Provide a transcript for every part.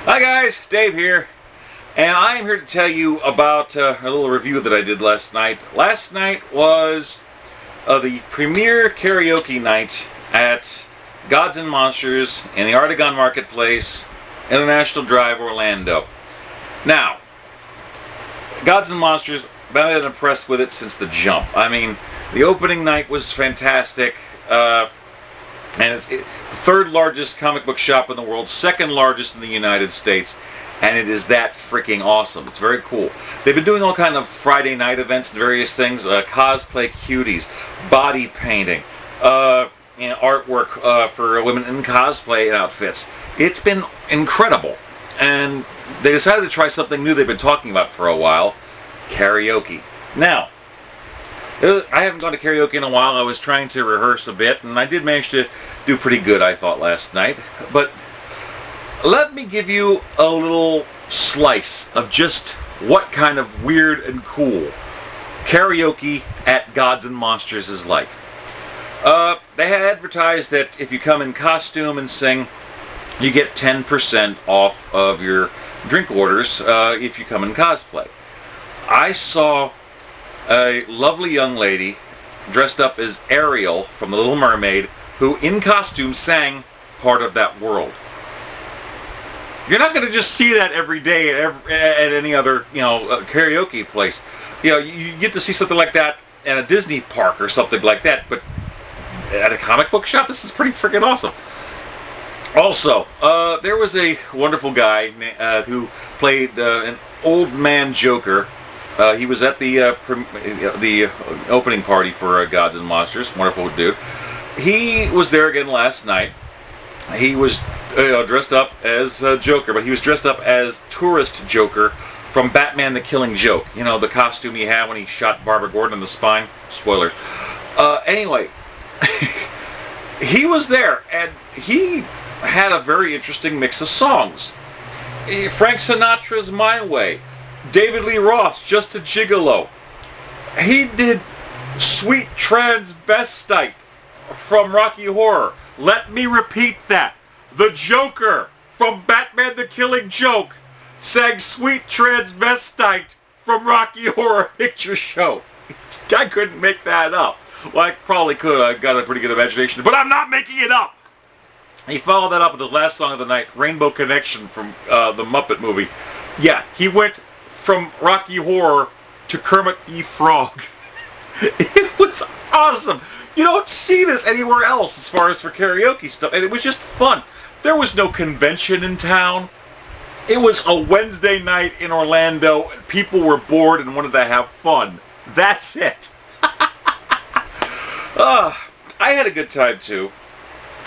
Hi guys, Dave here, and I am here to tell you about a little review that I did last night. Last night was the premiere karaoke night at Gods and Monsters in the Artegon Marketplace, International Drive, Orlando. Now, Gods and Monsters, I've been impressed with it since the jump. I mean, the opening night was fantastic. And it's the third largest comic book shop in the world, second largest in the United States, and it is that freaking awesome. It's very cool. They've been doing all kind of Friday night events and various things, cosplay cuties, body painting, artwork for women in cosplay outfits. It's been incredible, and they decided to try something new they've been talking about for a while, karaoke. Now, I haven't gone to karaoke in a while. I was trying to rehearse a bit, and I did manage to do pretty good, I thought, last night. But let me give you a little slice of just what kind of weird and cool karaoke at Gods and Monsters is like. They had advertised that if you come in costume and sing, you get 10% off of your drink orders if you come in cosplay. I saw a lovely young lady dressed up as Ariel from The Little Mermaid, who in costume sang part of that world. You're not going to just see that every day at any other, karaoke place. You get to see something like that at a Disney park or something like that, but at a comic book shop, this is pretty freaking awesome. Also, there was a wonderful guy who played an old man Joker. He was at the opening party for Gods and Monsters. Wonderful dude. He was there again last night. He was dressed up as Joker, but he was dressed up as Tourist Joker from Batman the Killing Joke. You know, the costume he had when he shot Barbara Gordon in the spine. Spoilers. Anyway, he was there, and he had a very interesting mix of songs. Frank Sinatra's My Way. David Lee Roth's Just a Gigolo. He did Sweet Transvestite from Rocky Horror. Let me repeat that. The Joker from Batman the Killing Joke sang Sweet Transvestite from Rocky Horror Picture Show. I couldn't make that up. Well, I probably could. I've got a pretty good imagination, but I'm not making it up. He followed that up with the last song of the night, Rainbow Connection from the Muppet movie. Yeah, he went from Rocky Horror to Kermit the Frog. It was awesome. You don't see this anywhere else as far as for karaoke stuff, and it was just fun. There was no convention in town. It was a Wednesday night in Orlando, and people were bored and wanted to have fun. That's it. I had a good time too.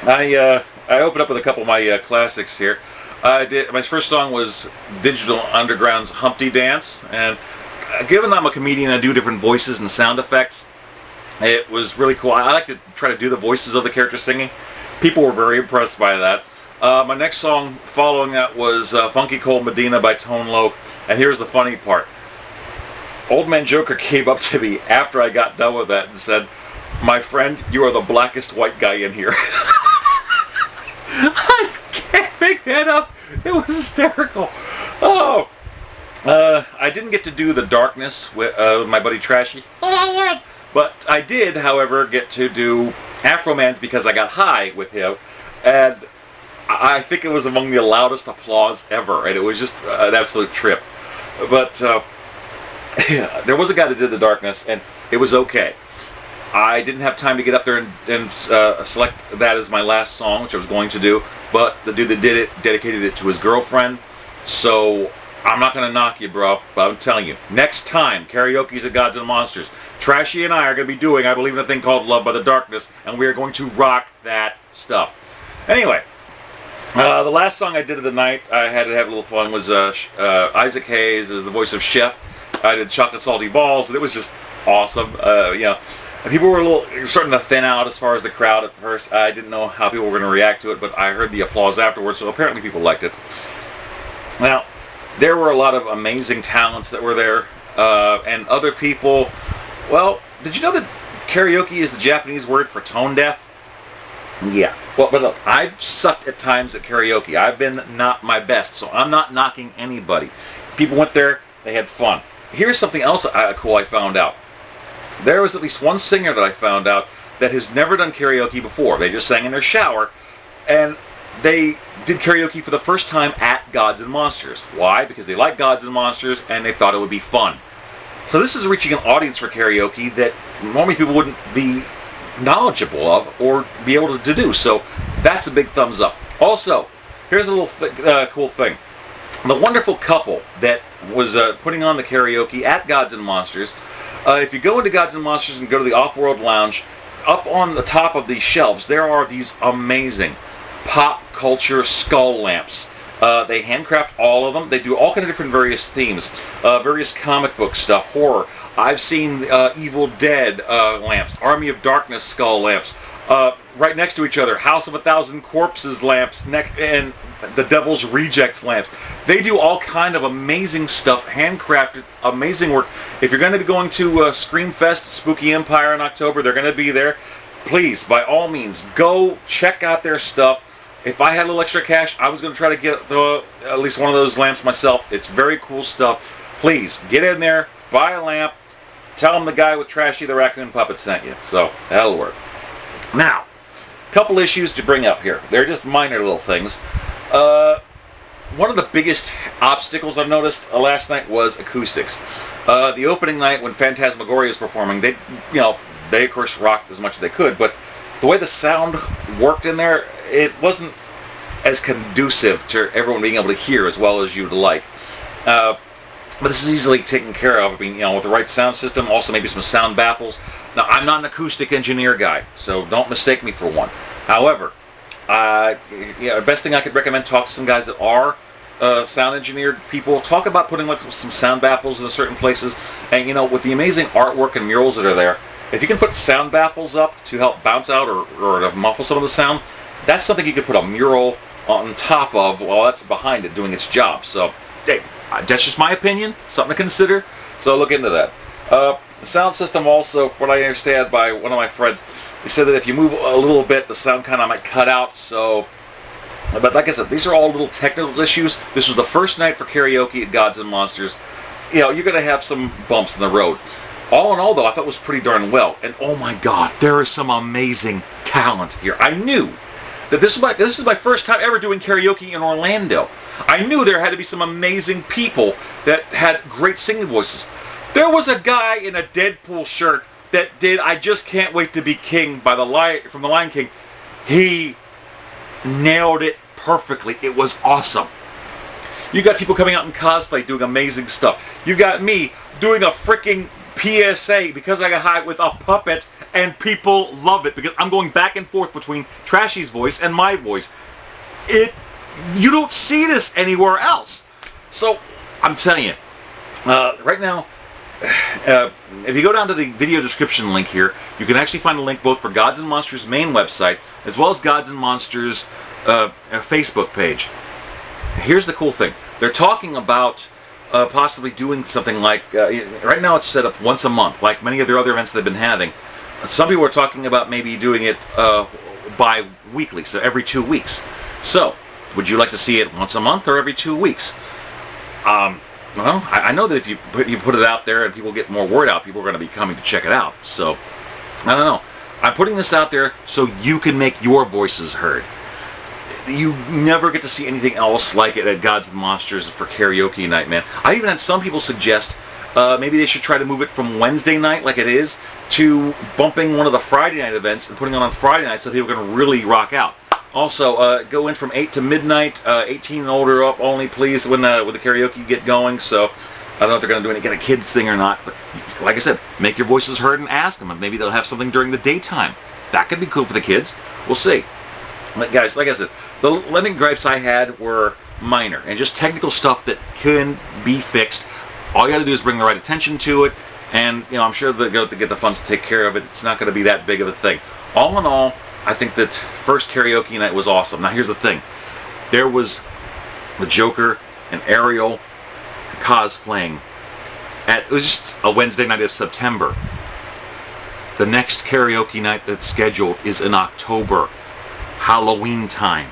I opened up with a couple of my classics here. My first song was Digital Underground's Humpty Dance, and given I'm a comedian, I do different voices and sound effects. It was really cool. I like to try to do the voices of the characters singing. People were very impressed by that. My next song following that was Funky Cold Medina by Tone Loc, and here's the funny part. Old Man Joker came up to me after I got done with that and said, "My friend, you are the blackest white guy in here." I can't make that up. It was hysterical. Oh, I didn't get to do The Darkness with my buddy Trashy, but I did, however, get to do Afroman's Because I Got High with him, and I think it was among the loudest applause ever, and it was just an absolute trip. But there was a guy that did The Darkness, and it was okay. I didn't have time to get up there and select that as my last song, which I was going to do, but the dude that did it dedicated it to his girlfriend, so I'm not going to knock you, bro, but I'm telling you, next time, karaoke's at Gods and Monsters, Trashy and I are going to be doing, I believe in a thing called Love by the Darkness, and we are going to rock that stuff. Anyway, the last song I did of the night, I had to have a little fun, was Isaac Hayes as the voice of Chef. I did Chocolate Salty Balls, and it was just awesome. And people were starting to thin out as far as the crowd at first. I didn't know how people were going to react to it, but I heard the applause afterwards, so apparently people liked it. Now, there were a lot of amazing talents that were there, and other people. Well, did you know that karaoke is the Japanese word for tone deaf? Yeah. Well, but look, I've sucked at times at karaoke. I've been not my best, so I'm not knocking anybody. People went there, they had fun. Here's something else cool I found out. There was at least one singer that I found out that has never done karaoke before. They just sang in their shower, and they did karaoke for the first time at Gods and Monsters. Why? Because they like Gods and Monsters, and they thought it would be fun. So this is reaching an audience for karaoke that normally people wouldn't be knowledgeable of or be able to do. So that's a big thumbs up. Also, here's a little cool thing. The wonderful couple that was putting on the karaoke at Gods and Monsters, if you go into Gods and Monsters and go to the Off-World Lounge, up on the top of these shelves, there are these amazing pop culture skull lamps. They handcraft all of them. They do all kind of different various themes, various comic book stuff, horror. I've seen Evil Dead lamps, Army of Darkness skull lamps, right next to each other, House of a Thousand Corpses lamps, and the Devil's Rejects lamps. They do all kind of amazing stuff, handcrafted, amazing work. If you're going to be going to Screamfest, Spooky Empire in October, they're going to be there. Please, by all means, go check out their stuff. If I had a little extra cash, I was going to try to get at least one of those lamps myself. It's very cool stuff. Please, get in there, buy a lamp, tell them the guy with Trashy the Raccoon Puppet sent you. So, that'll work. Now, a couple issues to bring up here. They're just minor little things. One of the biggest obstacles I've noticed last night was acoustics. The opening night when Phantasmagoria was performing, they of course rocked as much as they could, but the way the sound worked in there, it wasn't as conducive to everyone being able to hear as well as you'd like. But this is easily taken care of. I mean, with the right sound system, also maybe some sound baffles. Now, I'm not an acoustic engineer guy, so don't mistake me for one. However, the best thing I could recommend, talk to some guys that are sound engineered people. Talk about putting like some sound baffles in certain places. And with the amazing artwork and murals that are there, if you can put sound baffles up to help bounce out or to muffle some of the sound, that's something you could put a mural on top of while that's behind it doing its job. So, hey, that's just my opinion. Something to consider. So look into that. The sound system also, what I understand by one of my friends, he said that if you move a little bit, the sound kind of might cut out. So, but like I said, these are all little technical issues. This was the first night for karaoke at Gods and Monsters. You're going to have some bumps in the road. All in all, though, I thought it was pretty darn well. And oh my God, there is some amazing talent here. I knew that this is my first time ever doing karaoke in Orlando. I knew there had to be some amazing people that had great singing voices. There was a guy in a Deadpool shirt that did I Just Can't Wait to Be King from the Lion King. He nailed it perfectly. It was awesome. You got people coming out in cosplay doing amazing stuff. You got me doing a freaking PSA because I got high with a puppet, and people love it because I'm going back and forth between Trashy's voice and my voice. You don't see this anywhere else. So I'm telling you, right now, if you go down to the video description link here, you can actually find a link both for Gods and Monsters' main website as well as Gods and Monsters' Facebook page. Here's the cool thing. They're talking about possibly doing something like, right now it's set up once a month, like many of their other events they've been having. Some people are talking about maybe doing it bi-weekly, so every 2 weeks. So, would you like to see it once a month or every 2 weeks? Well, I know that if you put it out there and people get more word out, people are going to be coming to check it out. So, I don't know. I'm putting this out there so you can make your voices heard. You never get to see anything else like it at Gods and Monsters for karaoke night, man. I even had some people suggest maybe they should try to move it from Wednesday night, like it is, to bumping one of the Friday night events and putting it on Friday night so people can really rock out. Also, go in from 8 to midnight, 18 and older up only, please, when the karaoke get going. So, I don't know if they're going to do get a kids thing or not, but like I said, make your voices heard and ask them. Maybe they'll have something during the daytime. That could be cool for the kids. We'll see. But guys, like I said, the lending gripes I had were minor and just technical stuff that can be fixed. All you got to do is bring the right attention to it, and I'm sure they'll get the funds to take care of it. It's not going to be that big of a thing. All in all, I think that first karaoke night was awesome. Now here's the thing. There was the Joker and Ariel cosplaying. It was just a Wednesday night of September. The next karaoke night that's scheduled is in October. Halloween time.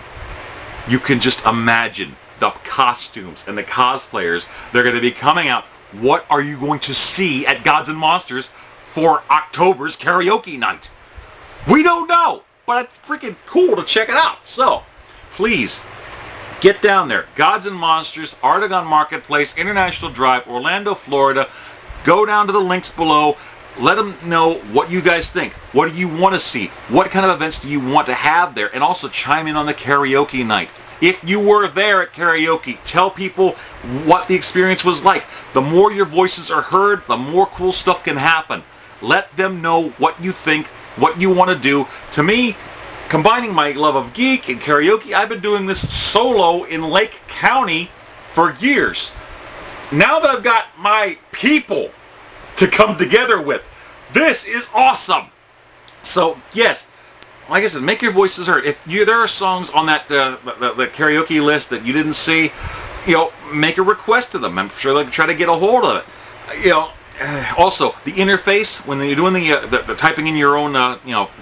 You can just imagine the costumes and the cosplayers. They're going to be coming out. What are you going to see at Gods and Monsters for October's karaoke night? We don't know, but it's freaking cool to check it out. So, please, get down there. Gods and Monsters, Artegon Marketplace, International Drive, Orlando, Florida. Go down to the links below. Let them know what you guys think. What do you want to see? What kind of events do you want to have there? And also chime in on the karaoke night. If you were there at karaoke, tell people what the experience was like. The more your voices are heard, the more cool stuff can happen. Let them know what you think, what you want to do. To me, combining my love of geek and karaoke, I've been doing this solo in Lake County for years. Now that I've got my people to come together with, this is awesome. So yes, like I said, make your voices heard. If there are songs on that the karaoke list that you didn't see, make a request to them. I'm sure they'll try to get a hold of it. Also, the interface, when you're doing the typing in your own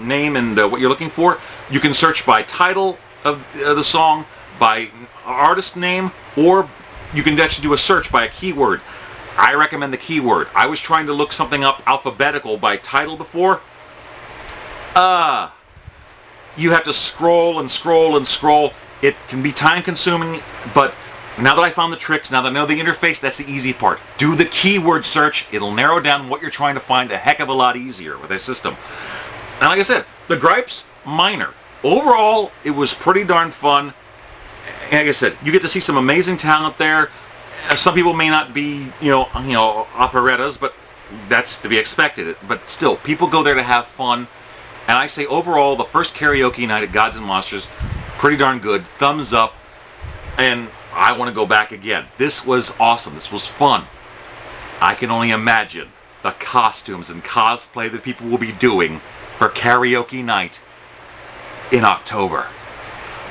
name and what you're looking for, you can search by title of the song, by artist name, or you can actually do a search by a keyword. I recommend the keyword. I was trying to look something up alphabetical by title before. You have to scroll and scroll and scroll. It can be time consuming, but now that I found the tricks, now that I know the interface, that's the easy part. Do the keyword search. It'll narrow down what you're trying to find a heck of a lot easier with this system. And like I said, the gripes, minor. Overall, it was pretty darn fun. And like I said, you get to see some amazing talent there. Some people may not be, operettas, but that's to be expected. But still, people go there to have fun. And I say overall, the first karaoke night at Gods and Monsters, pretty darn good. Thumbs up. And I want to go back again. This was awesome. This was fun. I can only imagine the costumes and cosplay that people will be doing for karaoke night in October.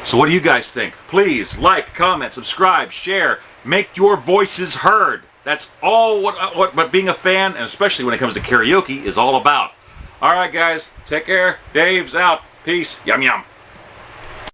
So what do you guys think? Please like, comment, subscribe, share. Make your voices heard. That's all what being a fan, and especially when it comes to karaoke, is all about. All right, guys. Take care. Dave's out. Peace. Yum, yum.